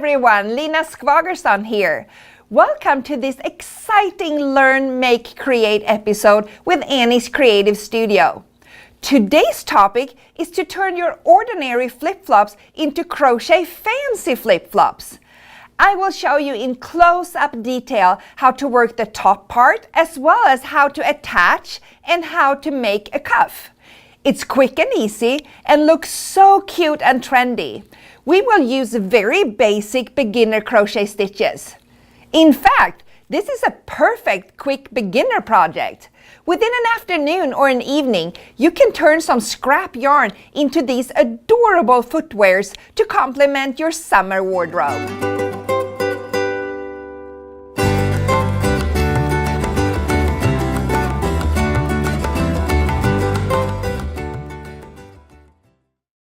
everyone, Lina Skvagersson here. Welcome to this exciting Learn, Make, Create episode with Annie's Creative Studio. Today's topic is to turn your ordinary flip-flops into crochet fancy flip-flops. I will show you in close-up detail how to work the top part as well as how to attach and how to make a cuff. It's quick and easy and looks so cute and trendy. We will use very basic beginner crochet stitches. In fact, this is a perfect quick beginner project. Within an afternoon or an evening, you can turn some scrap yarn into these adorable footwears to complement your summer wardrobe.